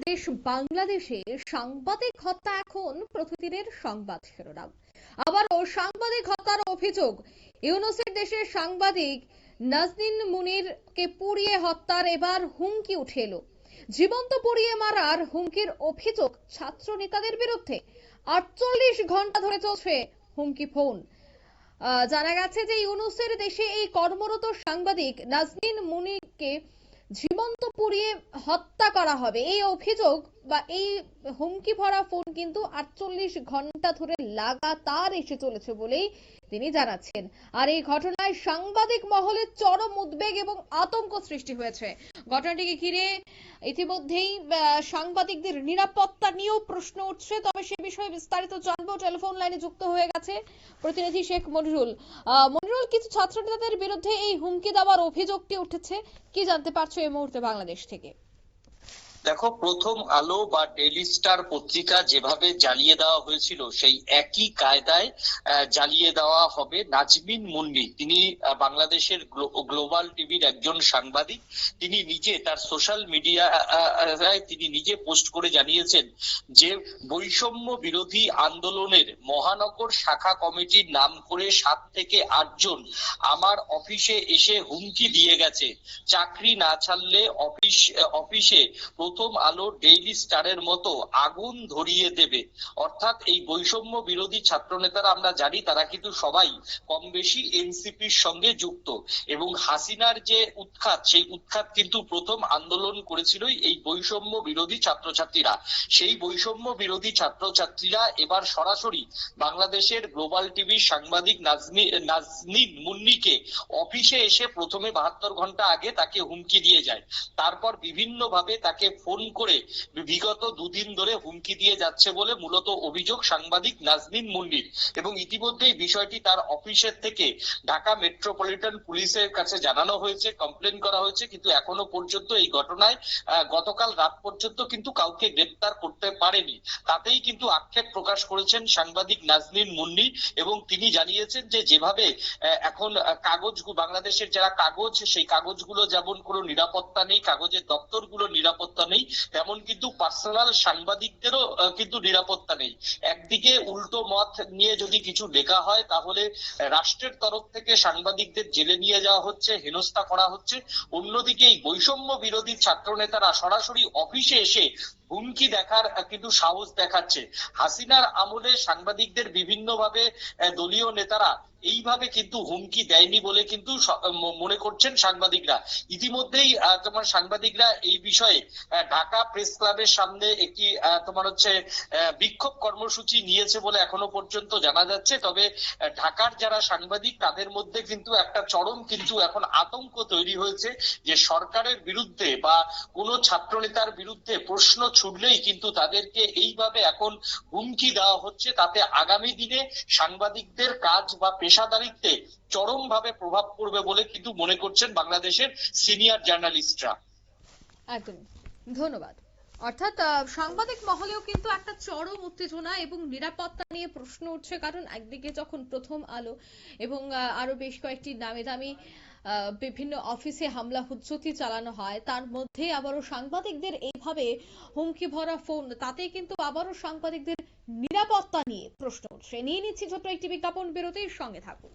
দেশ বাংলাদেশে সাংবাদিক হত্যা এখন প্রতিদিনের সংবাদ শিরোনাম। আবারও সাংবাদিক হত্যার অভিযোগ। ইউনূসের দেশে সাংবাদিক নাজনীন মুনিরকে পুড়িয়ে হত্যার এবার হুমকি উঠে এলো। জীবন্ত পুড়িয়ে মারার হুমকির অভিযোগ ছাত্র নেতাদের বিরুদ্ধে। 48 ঘন্টা ধরে চলছে হুমকি ফোন। জানা গেছে যে ইউনূসের দেশে এই কর্মরত সাংবাদিক নাজনীন মুনিরকে জীবন্ত পুড়িয়ে হত্যা করা হবে, এই অভিযোগ বা এই হুমকি ভরা ফোন কিন্তু 48 ঘন্টা ধরে লাগাতার এসে চলেছে বলেই তিনি জানাচ্ছেন। আর এই ঘটনায় সাংবাদিক মহলে চরম উদ্বেগ এবং আতঙ্ক সৃষ্টি হয়েছে। ঘটনাটিকে ঘিরে ইতিমধ্যেই সাংবাদিকদের নিরাপত্তা নিয়েও প্রশ্ন উঠছে। তবে সে বিষয়ে বিস্তারিত জানবো, টেলিফোন লাইনে যুক্ত হয়ে গেছে প্রতিনিধি শেখ মনিরুল। মনিরুল, কিছু ছাত্র নেতাদের বিরুদ্ধে এই হুমকি দেওয়ার অভিযোগটি উঠেছে, কি জানতে পারছো এই মুহূর্তে বাংলাদেশ থেকে? দেখো, প্রথম আলো বা ডেইলি স্টার পত্রিকা যেভাবে জ্বালিয়ে দেওয়া হয়েছিল সেই একই কায়দায় জ্বালিয়ে দেওয়া হবে নাজনীন মুন্নি। তিনি বাংলাদেশের গ্লোবাল টিভির একজন সাংবাদিক। তিনি নিজে তার সোশ্যাল মিডিয়ায় তিনি নিজে পোস্ট করে জানিয়েছেন যে বৈষম্য বিরোধী আন্দোলনের মহানগর শাখা কমিটির নাম করে 7 থেকে 8 জন আমার অফিসে এসে হুমকি দিয়ে গেছে, চাকরি না ছাড়লে অফিসে প্রথম আলো ডেইলি স্টারের মতো আগুন ধরিয়ে দেবে। অর্থাৎ এই বৈষম্য বিরোধী ছাত্র নেতারা আমরা জানি তারা কিন্তু সবাই কম বেশি এনসিপির সঙ্গে যুক্ত, এবং হাসিনার যে উৎখাত সেই উৎখাত কিন্তু প্রথম আন্দোলন করেছিল এই বৈষম্য বিরোধী ছাত্রছাত্রীরা। সেই বৈষম্য বিরোধী ছাত্রছাত্রীরা এবার সরাসরি বাংলাদেশের গ্লোবাল টিভির সাংবাদিক নাজনীন মুন্নিকে অফিসে এসে প্রথমে 72 ঘন্টা আগে তাকে হুমকি দিয়ে যায়। তারপর বিভিন্ন ভাবে তাকে ফোন করে বিগত 2 দিন ধরে হুমকি দিয়ে যাচ্ছে বলে মূলত অভিযোগ সাংবাদিক নাজনীন মুন্নির। এবং ইতিমধ্যেই বিষয়টি তার অফিসের থেকে ঢাকা মেট্রোপলিটন পুলিশের কাছে জানানো হয়েছে, কমপ্লেন করা হয়েছে, কিন্তু এখনো পর্যন্ত এই ঘটনায় গতকাল রাত পর্যন্ত কিন্তু কাউকে গ্রেপ্তার করতে পারেনি। তাতেই কিন্তু আক্ষেপ প্রকাশ করেছেন সাংবাদিক নাজনীন মুন্নি, এবং তিনি জানিয়েছেন যে যেভাবে এখন বাংলাদেশের যারা কাগজ, সেই কাগজগুলো যেমন কোনো নিরাপত্তা নেই, কাগজের দপ্তরগুলো নিরাপত্তা নেই, তেমন কিন্তু পার্সোনাল সাংবাদিকদেরও কিন্তু নিরাপত্তা নেই। একদিকে উল্টো মত নিয়ে যদি কিছু লেখা হয় তাহলে রাষ্ট্রের তরফ থেকে সাংবাদিকদের জেলে নিয়ে যাওয়া হচ্ছে, হেনস্থা করা হচ্ছে। অন্যদিকে এই বৈষম্য বিরোধী ছাত্র নেতারা সরাসরি অফিসে এসে হুমকি দেখার কিন্তু সাহস দেখাচ্ছে। হাসিনার আমলে সাংবাদিকদের বিভিন্নভাবে দলীয় নেতারা এইভাবে কিন্তু হুমকি দেয়নি বলে কিন্তু মনে করছেন সাংবাদিকরা। ইতিমধ্যেই তোমার সাংবাদিকরা এই বিষয়ে ঢাকা প্রেস ক্লাবের সামনে একটি বিক্ষোভ কর্মসূচি নিয়েছে বলে এখনো পর্যন্ত জানা যাচ্ছে। তবে ঢাকার যারা সাংবাদিক তাদের মধ্যে কিন্তু একটা চরম কিন্তু এখন আতঙ্ক তৈরি হয়েছে যে সরকারের বিরুদ্ধে বা কোনো ছাত্র নেতার বিরুদ্ধে প্রশ্ন ছুড়লেই কিন্তু তাদেরকে এইভাবে এখন হুমকি দেওয়া হচ্ছে। তাতে আগামী দিনে সাংবাদিকদের কাজ বা পেশাদারিত্বে চরম ভাবে প্রভাব পড়বে বলে কিন্তু মনে করছেন বাংলাদেশের সিনিয়র জার্নালিস্টরা। একদম, ধন্যবাদ। অর্থাৎ সাংবাদিক মহলেও কিন্তু একটা চরম উত্তেজনা এবং নিরাপত্তা নিয়ে প্রশ্ন উঠছে, কারণ একদিকে যখন প্রথম আলো এবং আরো বেশ কয়েকটি নামি দামি বিভিন্ন অফিসে হামলা হুজ্জতি চালানো হয়, তার মধ্যে আবারও সাংবাদিকদের এইভাবে হুমকি ভরা ফোন, তাতে কিন্তু আবারও সাংবাদিকদের নিরাপত্তা নিয়ে প্রশ্ন উঠছে। নিয়ে নিচ্ছি ছোট্ট একটি বিজ্ঞাপন বিরতির, সঙ্গে থাকুন।